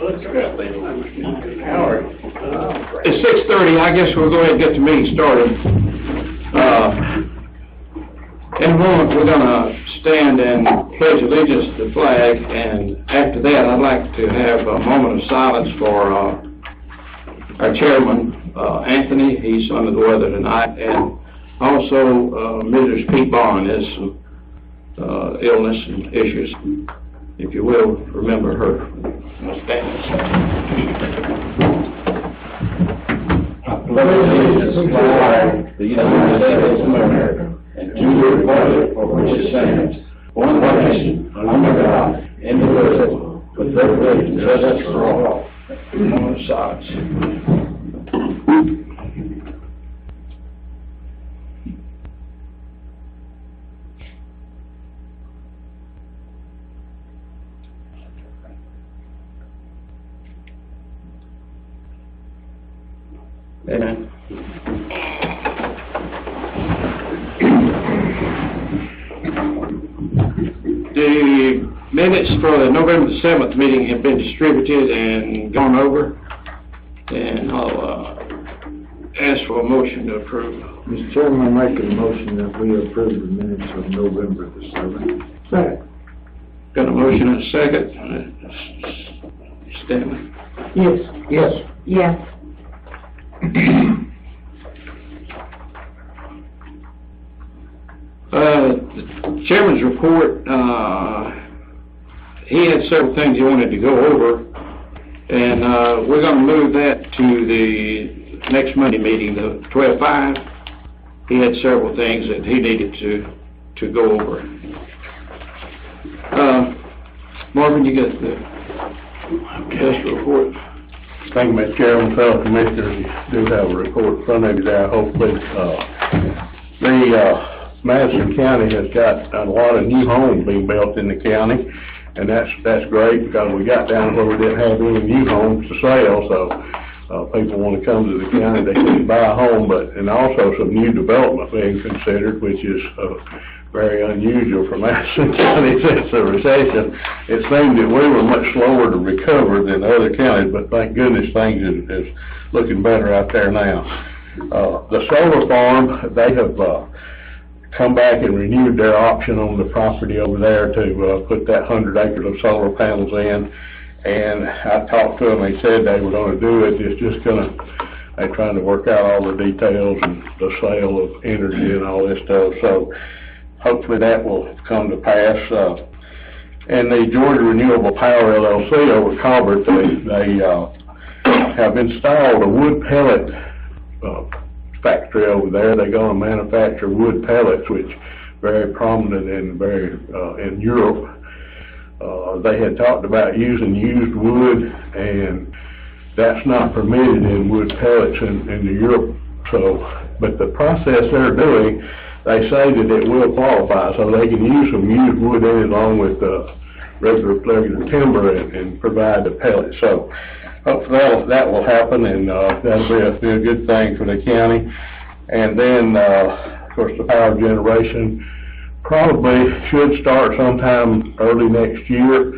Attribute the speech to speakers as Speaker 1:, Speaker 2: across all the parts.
Speaker 1: It's 6:30. I guess we'll go ahead and get the meeting started. In a moment, we're going to stand and pledge allegiance to the flag, and after that, I'd like to have a moment of silence for our chairman, Anthony. He's under the weather tonight, and also Mrs. Pete Bond has some illness and issues. If you will, remember her.
Speaker 2: I pledge allegiance to the flag of the United States of America, and to the republic for which it stands, one nation, under God, indivisible, with liberty and justice for all.
Speaker 1: On sides. Amen. The minutes for the November the 7th meeting have been distributed and gone over, and I'll ask for a motion to approve.
Speaker 3: Mr. Chairman, I make a motion that we approve the minutes of November the 7th. Second.
Speaker 1: Got a motion and a second. Stanley?
Speaker 3: Yes. Yes.
Speaker 4: Yes.
Speaker 1: The chairman's report, he had several things he wanted to go over, and we're going to move that to the next Monday meeting, the 12/5. He had several things that he needed to go over. Marvin, you got the test report?
Speaker 5: Thank you, Mr. Chairman. Fellow commissioners, you do have a report in front of you there. Hopefully, Madison County has got a lot of new homes being built in the county, and that's great because we got down where we didn't have any new homes to sell, so people want to come to the county, they can buy a home, and also some new development being considered, which is very unusual for Madison County since the recession. It seemed that we were much slower to recover than other counties, but thank goodness things is looking better out there now. The solar farm, they have come back and renewed their option on the property over there to put that 100 acres of solar panels in. And I talked to them, they said they were going to do it. It's just they're trying to work out all the details and the sale of energy and all this stuff. So hopefully that will come to pass. And the Georgia Renewable Power LLC over Colbert, they have installed a wood pellet factory over there. They're going to manufacture wood pellets, which very prominent and very in Europe. They had talked about using used wood, and that's not permitted in wood pellets in Europe. So, but the process they're doing, they say that it will qualify, so they can use some used wood in it along with regular timber and provide the pellets. So hopefully that will happen, and that'll be a good thing for the county. And then, of course, the power generation probably should start sometime early next year.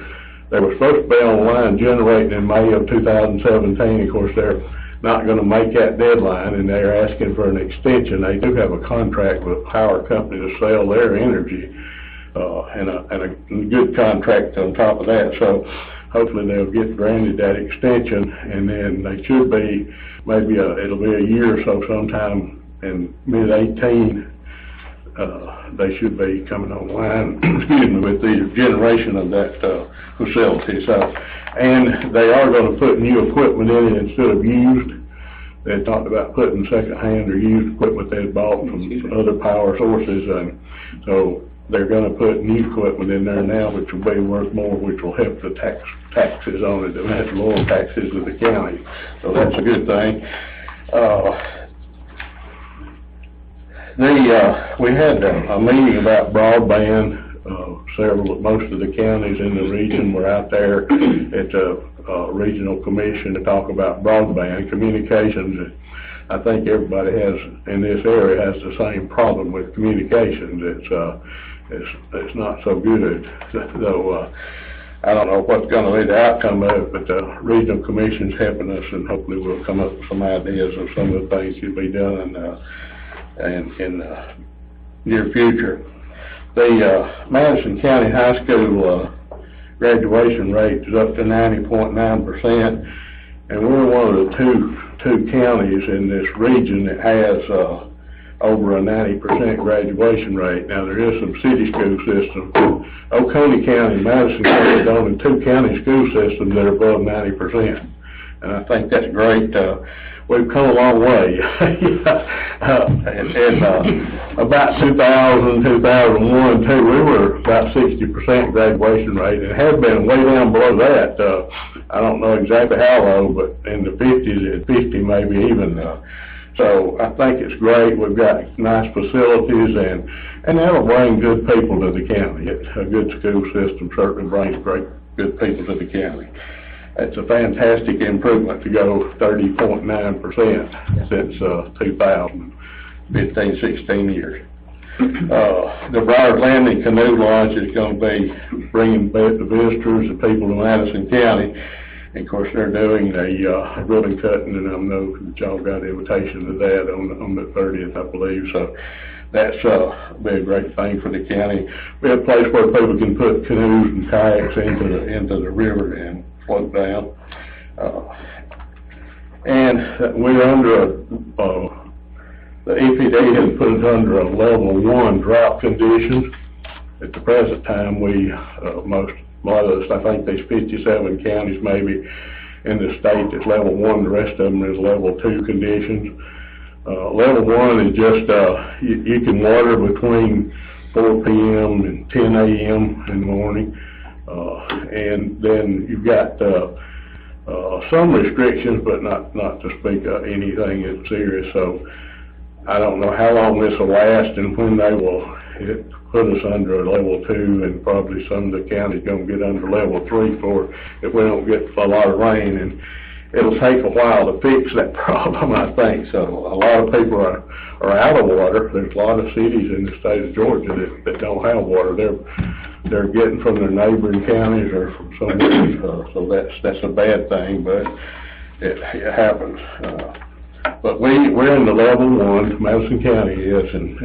Speaker 5: They were supposed to be online generating in May of 2017. Of course, they're not going to make that deadline, and they're asking for an extension. They do have a contract with a power company to sell their energy, and a good contract on top of that. So hopefully they'll get granted that extension, and then they should be, it'll be a year or so sometime in mid-18, they should be coming online, excuse me, with the generation of that facility. So, and they are going to put new equipment in it instead of used. They talked about putting second-hand or used equipment they had bought from other power sources, and so they're going to put new equipment in there now, which will be worth more, which will help the taxes on it, and that's lower taxes to the county. So that's a good thing. We had a meeting about broadband. Most of the counties in the region were out there at the regional commission to talk about broadband communications. I think everybody in this area has the same problem with communications. It's not so good. So I don't know what's gonna be the outcome of it, but the regional commission's helping us, and hopefully we'll come up with some ideas of some of the things to be done, in the near future. The, Madison County High School, graduation rate is up to 90.9%, and we're one of the two counties in this region that has, over a 90% graduation rate. Now, there is some city school systems. Oconee County and Madison County are the only two county school systems that are above 90%. And I think that's great. We've come a long way. About 2000, 2001, too, we were about 60% graduation rate. It had been way down below that. I don't know exactly how low, but in the 50s, at 50 maybe even. So I think it's great. We've got nice facilities, and that'll bring good people to the county. A good school system certainly brings good people to the county. It's a fantastic improvement to go 30.9% since 2015, 16 years. The Briar Landing Canoe Launch is going to be bringing back the visitors and people to Madison County. And of course, they're doing a ribbon cutting, and I know that y'all got an invitation to that on the 30th, I believe. So that's be a great thing for the county. We have a place where people can put canoes and kayaks into the river and float down. And we're under the EPD has put us under a level 1 drought conditions. At the present time, a lot of us, I think there's 57 counties maybe in the state that's level 1, the rest of them is level 2 conditions. Level 1 is just, you can water between 4 p.m. and 10 a.m. in the morning. And then you've got some restrictions, but not to speak of anything that's serious. So I don't know how long this will last and when they will put us under a level 2, and probably some of the counties gonna get under level 3 if we don't get a lot of rain, and it'll take a while to fix that problem, I think. So a lot of people are out of water. There's a lot of cities in the state of Georgia that don't have water. They're getting from their neighboring counties or from somewhere, so that's a bad thing, but it happens. But we're in the level 1, Madison County is, and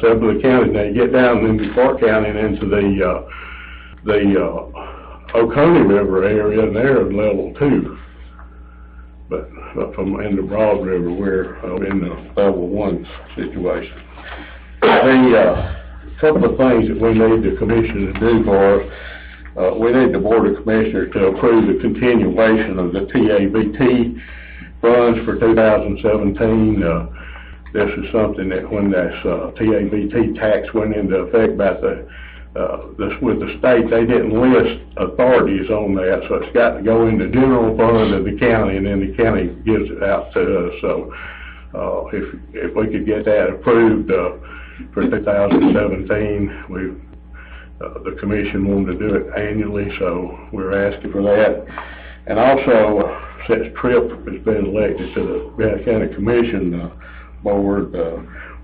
Speaker 5: several of the counties, now you get down into Clark County and into the Oconee River area, and they're in level 2. But from in the Broad River, we're in the level 1 situation. A couple of things that we need the commission to do for us, we need the Board of Commissioners to approve the continuation of the TABT funds for 2017. This is something that when this TABT tax went into effect with the state, they didn't list authorities on that, so it's got to go in the general fund of the county, and then the county gives it out to us. So if we could get that approved for 2017, the commission wanted to do it annually, so we're asking for that. And also, since Tripp has been elected to the Vienna County Commission board,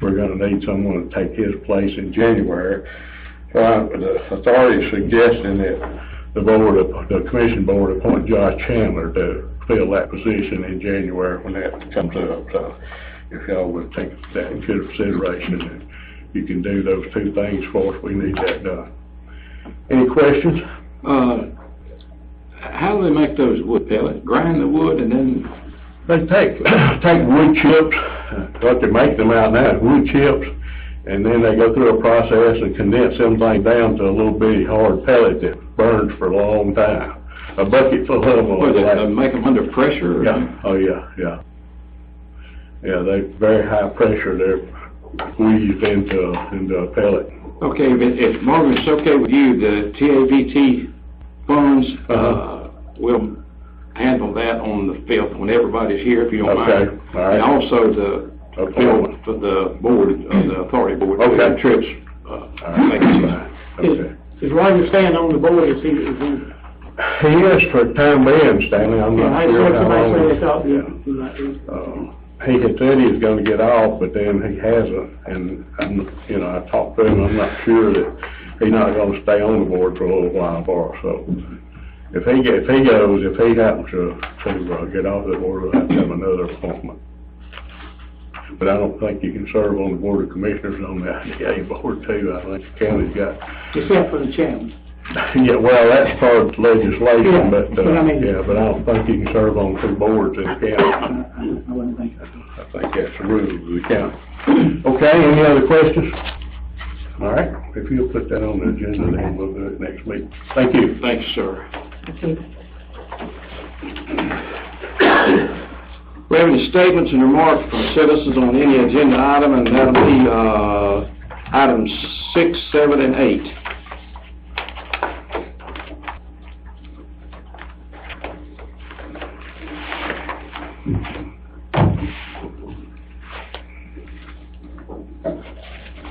Speaker 5: we're going to need someone to take his place in January. So the authority is suggesting that the commission board appoint Josh Chandler to fill that position in January when that comes up. So if y'all would take that into consideration, and you can do those two things for us, we need that done. Any questions?
Speaker 1: How do they make those wood pellets? Grind the wood and then?
Speaker 5: They take wood chips, what they make them out now, wood chips, and then they go through a process and condense everything down to a little bitty hard pellet that burns for a long time. A bucket full of them.
Speaker 1: What, they make them under pressure? Or
Speaker 5: yeah. Oh, yeah, yeah. Yeah, they're very high pressure. They're squeezed into a pellet.
Speaker 1: Okay, but if Marvin, it's okay with you, the TABT funds, we'll handle that on the 5th when everybody's here, if you don't mind.
Speaker 5: Okay, all right.
Speaker 1: And also the board, the authority board.
Speaker 5: Okay.
Speaker 1: Trips.
Speaker 5: Okay.
Speaker 4: Is Roger staying on the board? Is he?
Speaker 5: He is for the time being, Stanley. I'm not sure how long. He had said he was going to get off, but then he hasn't. And I talked to him. I'm not sure that he's not going to stay on the board for a little while for us. So if he happens to get off the board, we'll have to have another appointment. But I don't think you can serve on the Board of Commissioners on the IDA board too. I think the county's got,
Speaker 4: Except for the chairman.
Speaker 5: yeah, well, that's part of legislation,
Speaker 4: Yeah,
Speaker 5: but,
Speaker 4: but I mean-
Speaker 5: yeah, but I don't think you can serve on 2 boards in the county.
Speaker 4: I wouldn't think so.
Speaker 5: I think that's the rules of the county. Okay, any other questions? All right, if you'll put that on the agenda, then we'll do it next week. Thank you.
Speaker 1: Thanks, sir. We have any statements and remarks from citizens on any agenda item, and that'll be, items 6, 7, and 8.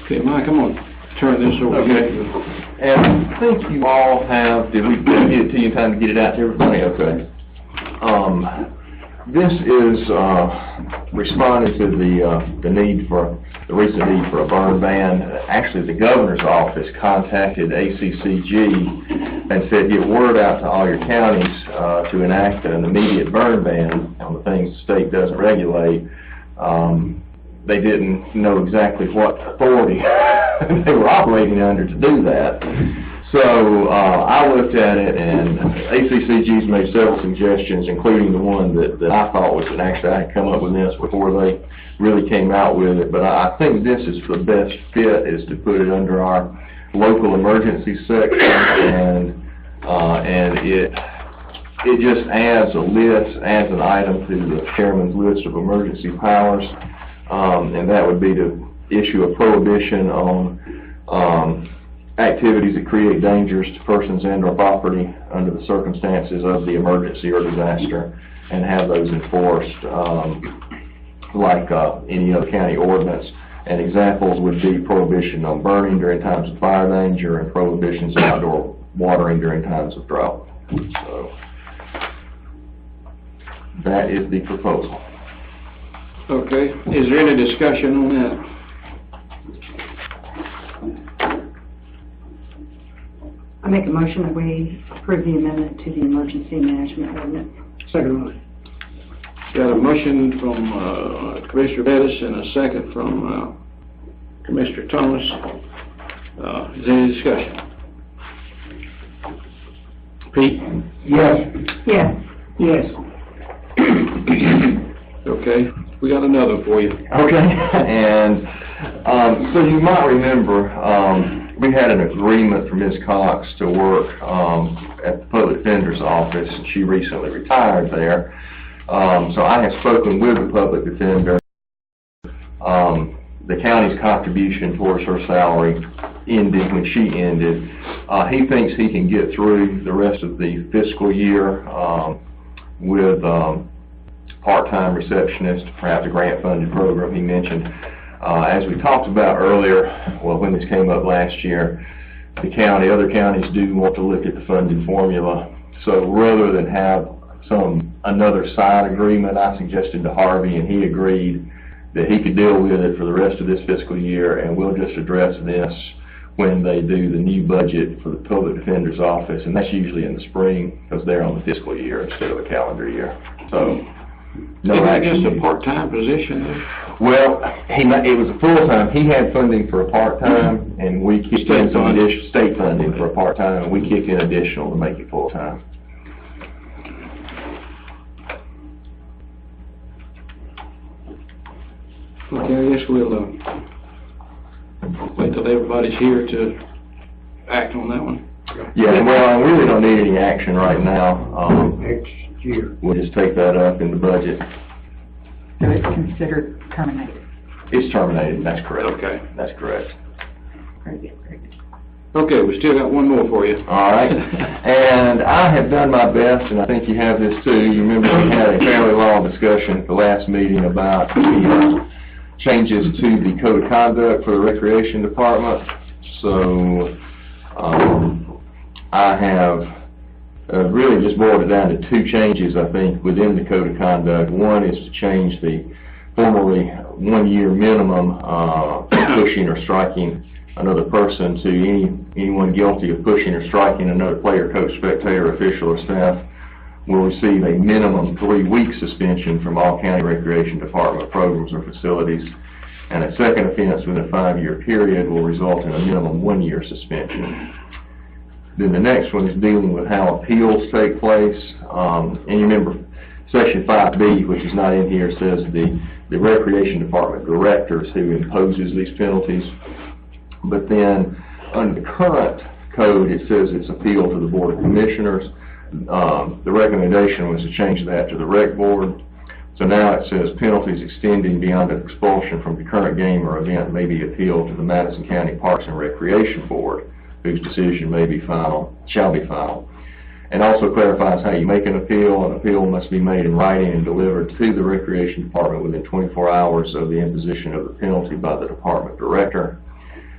Speaker 1: Okay, Mike, I'm gonna turn this over
Speaker 6: Okay.
Speaker 1: here.
Speaker 6: And I think you all have, did we get it to you in time to get it out to everybody? Okay. This is, responding to the need for, the recent need for a burn ban. Actually, the governor's office contacted ACCG and said, get word out to all your counties, to enact an immediate burn ban on the things the state doesn't regulate. They didn't know exactly what authority they were operating under to do that. So I looked at it, and ACCG's made several suggestions, including the one that I thought was, and actually I had come up with this before they really came out with it, but I think this is the best fit, is to put it under our local emergency section, and it just adds a list, adds an item to the chairman's list of emergency powers. And that would be to issue a prohibition on activities that create dangers to persons and or property under the circumstances of the emergency or disaster, and have those enforced like any other county ordinance. And examples would be prohibition on burning during times of fire danger, and prohibitions on outdoor watering during times of drought. So that is the proposal.
Speaker 1: Okay, is there any discussion on that?
Speaker 7: I make a motion that we approve the amendment to the emergency management ordinance.
Speaker 4: Second motion.
Speaker 1: Got a motion from Commissioner Bettis and a second from Commissioner Thomas. Is there any discussion? Pete?
Speaker 3: Yes.
Speaker 7: Yes.
Speaker 4: Yes.
Speaker 1: Okay, we got another for you.
Speaker 6: Okay, and so you might remember, we had an agreement for Ms. Cox to work at the Public Defender's office. She recently retired there. So I have spoken with the Public Defender. The county's contribution towards her salary ended when she ended. He thinks he can get through the rest of the fiscal year with part-time receptionist, perhaps a grant-funded program he mentioned. As we talked about earlier, well, when this came up last year, other counties do want to look at the funding formula. So rather than have another side agreement, I suggested to Harvey, and he agreed that he could deal with it for the rest of this fiscal year, and we'll just address this when they do the new budget for the Public Defender's office, and that's usually in the spring, because they're on the fiscal year instead of a calendar year. So, no
Speaker 1: Isn't that
Speaker 6: action.
Speaker 1: just a part-time position there?
Speaker 6: Well, it was a full-time. He had funding for a part-time, and we kicked in some additional state funding for a part-time, and we kicked in additional to make it full-time.
Speaker 1: Okay, I guess we'll wait till everybody's here to act on that one.
Speaker 6: Yeah, well, I really don't need any action right now.
Speaker 3: Next year.
Speaker 6: We'll just take that up in the budget.
Speaker 7: So it's considered terminated.
Speaker 6: It's terminated, that's correct.
Speaker 1: Okay.
Speaker 6: That's correct.
Speaker 7: Very good, very good.
Speaker 1: Okay, we still got one more for you.
Speaker 6: All right, and I have done my best, and I think you have this too. You remember we had a fairly long discussion at the last meeting about the changes to the code of conduct for the recreation department. So I have really just boiled it down to 2 changes, I think, within the code of conduct. One is to change the formerly 1-year minimum for pushing or striking another person to any Anyone guilty of pushing or striking another player, coach, spectator, official, or staff will receive a minimum 3-week suspension from all county recreation department programs or facilities, and a second offense within a 5-year period will result in a minimum 1-year suspension. Then the next one is dealing with how appeals take place. And you remember Section 5B, which is not in here, says the Recreation Department directors who imposes these penalties. But then under the current code, it says it's appealed to the Board of Commissioners. The recommendation was to change that to the Rec Board. So now it says penalties extending beyond expulsion from the current game or event may be appealed to the Madison County Parks and Recreation Board, whose decision shall be final. And also clarifies how you make an appeal. An appeal must be made in writing and delivered to the Recreation Department within 24 hours of the imposition of the penalty by the Department Director.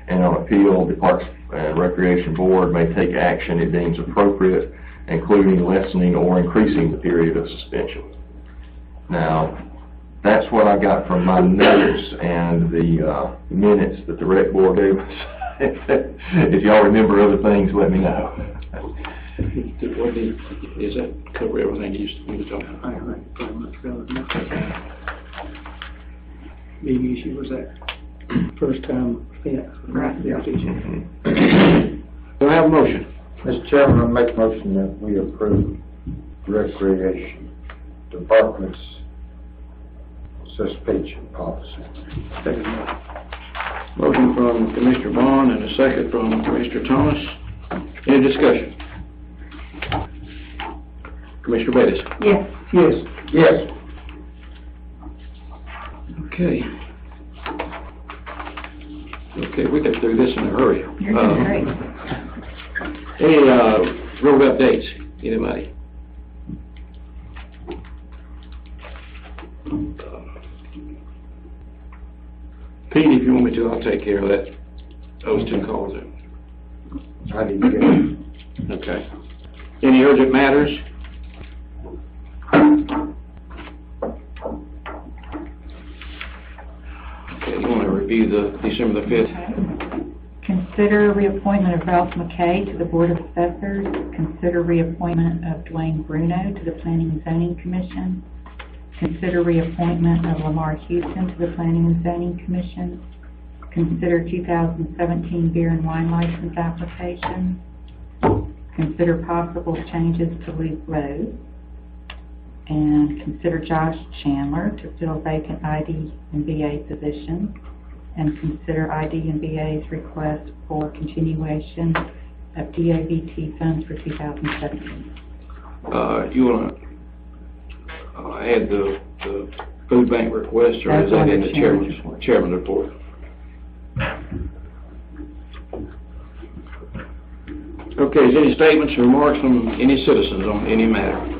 Speaker 6: And on appeal, the Parks and Recreation Board may take action it deems appropriate, including lessening or increasing the period of suspension. Now, that's what I got from my notes and the minutes that the Rec Board gave us. If y'all remember other things, let me know.
Speaker 1: Is that cover everything you was talking about?
Speaker 4: I think pretty much covered it. Big issue was that first time offense.
Speaker 7: Right.
Speaker 4: Yeah.
Speaker 1: Do I have a motion?
Speaker 3: Mr. Chairman, I make a motion that we approve Recreation Department's suspension policy.
Speaker 4: Second.
Speaker 1: Motion from Commissioner Bond and a second from Commissioner Thomas. Any discussion? Commissioner Bettis?
Speaker 7: Yes.
Speaker 4: Yes.
Speaker 3: Yes.
Speaker 1: Okay. Okay, we got through this in a hurry.
Speaker 7: You're doing great.
Speaker 1: Any road updates? Anybody? Pete, if you want me to, I'll take care of that. Those 2 calls in.
Speaker 3: I didn't get it.
Speaker 1: Okay. Any urgent matters? Okay, you want to review the December the 5th?
Speaker 8: Consider reappointment of Ralph McKay to the Board of Assessors. Consider reappointment of Dwayne Bruno to the Planning and Zoning Commission. Consider reappointment of Lamar Houston to the Planning and Zoning Commission. Consider 2017 beer and wine license application. Consider possible changes to Luke Rose. And consider Josh Chandler to fill vacant ID and BA position. And consider ID and BA's request for continuation of DAVT funds for 2017.
Speaker 1: You want to add the food bank request, or is that in the chairman's report? Okay, is any statements or remarks from any citizens on any matter?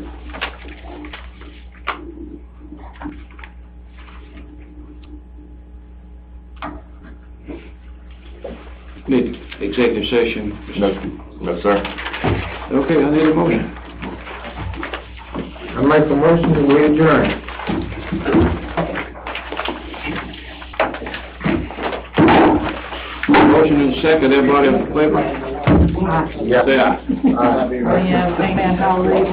Speaker 1: Need executive session?
Speaker 6: No, sir.
Speaker 1: Okay, I need a motion.
Speaker 3: I make a motion that we adjourn.
Speaker 1: Motion and second, everybody in favor?
Speaker 3: Yes.
Speaker 1: Say aye.
Speaker 3: Aye.
Speaker 8: Oh, yeah, big man, hallelujah.